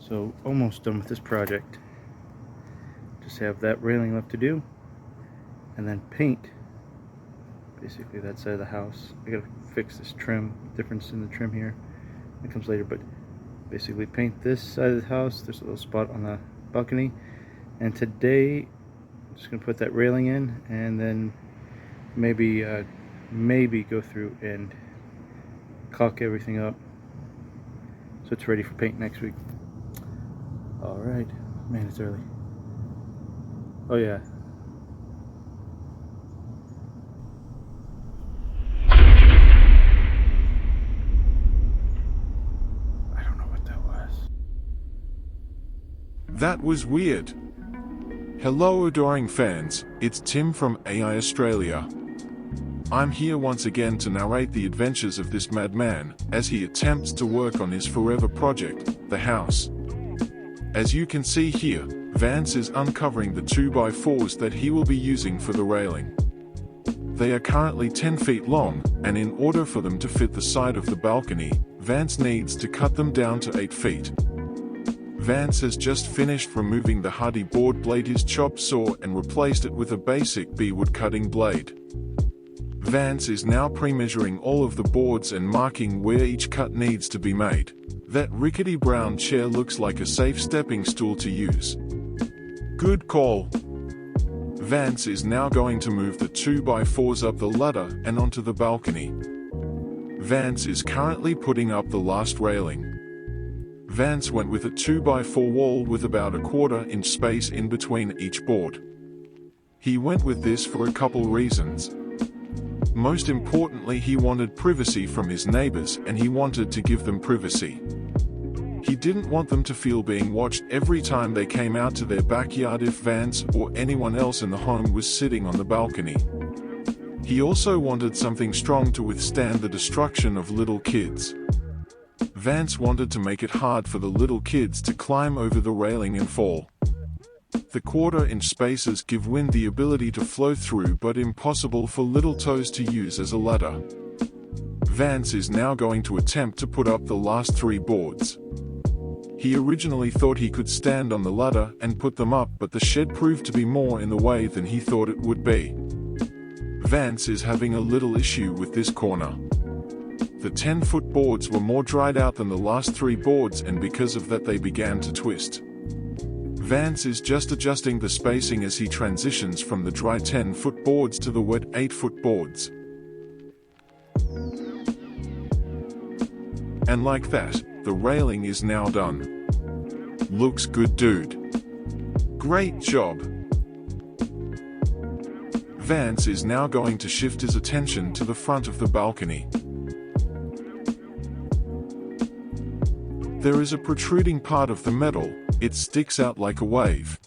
So almost done with this project. Just have that railing left to do, and then paint basically that side of the house. I gotta fix this trim, difference in the trim here. It comes later, but basically paint this side of the house. There's a little spot on the balcony, and today I'm just gonna put that railing in, and then maybe go through and caulk everything up so it's ready for paint next week. Alright, man, it's early. Oh yeah. I don't know what that was. That was weird. Hello adoring fans, it's Tim from AI Australia. I'm here once again to narrate the adventures of this madman, as he attempts to work on his forever project, the house. As you can see here, Vance is uncovering the 2x4s that he will be using for the railing. They are currently 10 feet long, and in order for them to fit the side of the balcony, Vance needs to cut them down to 8 feet. Vance has just finished removing the hardieboard blade his chop saw and replaced it with a basic B-wood cutting blade. Vance is now pre-measuring all of the boards and marking where each cut needs to be made. That rickety brown chair looks like a safe stepping stool to use. Good call. Vance is now going to move the 2x4s up the ladder and onto the balcony. Vance is currently putting up the last railing. Vance went with a 2x4 wall with about a 1/4 inch space in between each board. He went with this for a couple reasons. Most importantly, he wanted privacy from his neighbors, and he wanted to give them privacy. He didn't want them to feel being watched every time they came out to their backyard if Vance or anyone else in the home was sitting on the balcony. He also wanted something strong to withstand the destruction of little kids. Vance wanted to make it hard for the little kids to climb over the railing and fall. The 1/4 inch spaces give wind the ability to flow through, but impossible for little toes to use as a ladder. Vance is now going to attempt to put up the last 3 boards. He originally thought he could stand on the ladder and put them up, but the shed proved to be more in the way than he thought it would be. Vance is having a little issue with this corner. The 10-foot boards were more dried out than the last 3 boards, and because of that they began to twist. Vance is just adjusting the spacing as he transitions from the dry 10-foot boards to the wet 8-foot boards. And like that, the railing is now done. Looks good, dude. Great job. Vance is now going to shift his attention to the front of the balcony. There is a protruding part of the metal. It sticks out like a wave.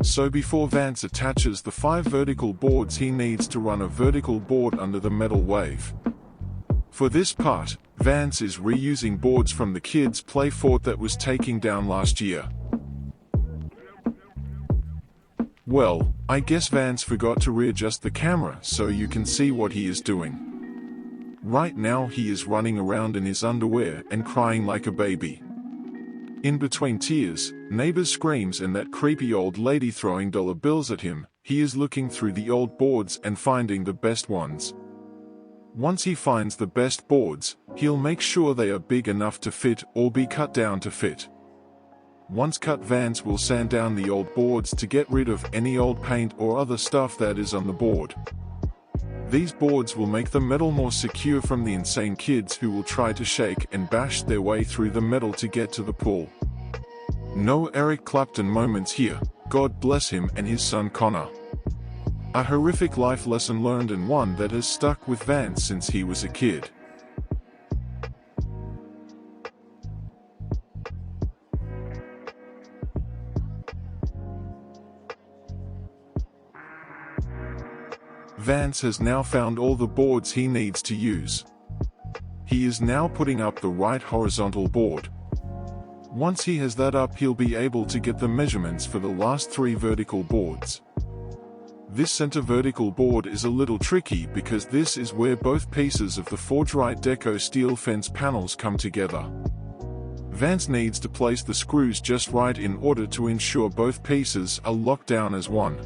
So before Vance attaches the 5 vertical boards, he needs to run a vertical board under the metal wave. For this part, Vance is reusing boards from the kids' play fort that was taken down last year. Well, I guess Vance forgot to readjust the camera so you can see what he is doing. Right now he is running around in his underwear and crying like a baby. In between tears, neighbors' screams, and that creepy old lady throwing dollar bills at him, he is looking through the old boards and finding the best ones. Once he finds the best boards, he'll make sure they are big enough to fit or be cut down to fit. Once cut, Vance will sand down the old boards to get rid of any old paint or other stuff that is on the board. These boards will make the metal more secure from the insane kids who will try to shake and bash their way through the metal to get to the pool. No Eric Clapton moments here, God bless him and his son Conor. A horrific life lesson learned, and one that has stuck with Vance since he was a kid. Vance has now found all the boards he needs to use. He is now putting up the right horizontal board. Once he has that up, he'll be able to get the measurements for the last 3 vertical boards. This center vertical board is a little tricky because this is where both pieces of the Forge Right Deco steel fence panels come together. Vance needs to place the screws just right in order to ensure both pieces are locked down as one.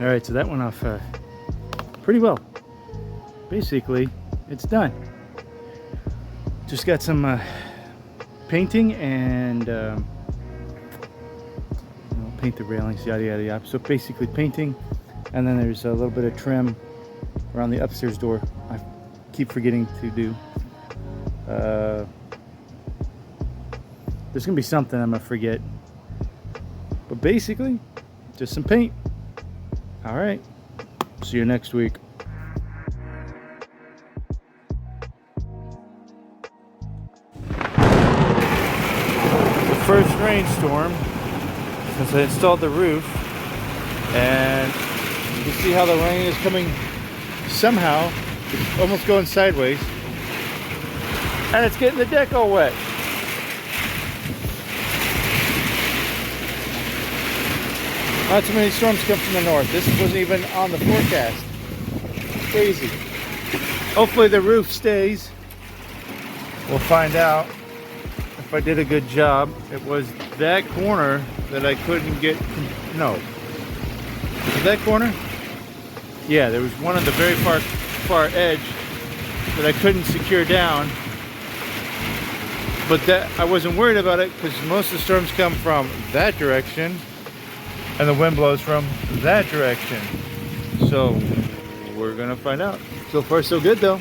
Alright, so that went off pretty well. Basically, it's done. Just got some painting and paint the railings, yada yada yada. So basically painting, and then there's a little bit of trim around the upstairs door. I keep forgetting to do. There's gonna be something I'm gonna forget, but basically just some paint. All right, see you next week. The first rainstorm since I installed the roof, and you can see how the rain is coming somehow. It's almost going sideways, and it's getting the deck all wet. Not too many storms come from the north. This wasn't even on the forecast. Crazy. Hopefully the roof stays. We'll find out if I did a good job. It was that corner that I couldn't get. No. Was it that corner? Yeah, there was one on the very far edge that I couldn't secure down. But that I wasn't worried about it because most of the storms come from that direction. And the wind blows from that direction. So we're gonna find out. So far so good though.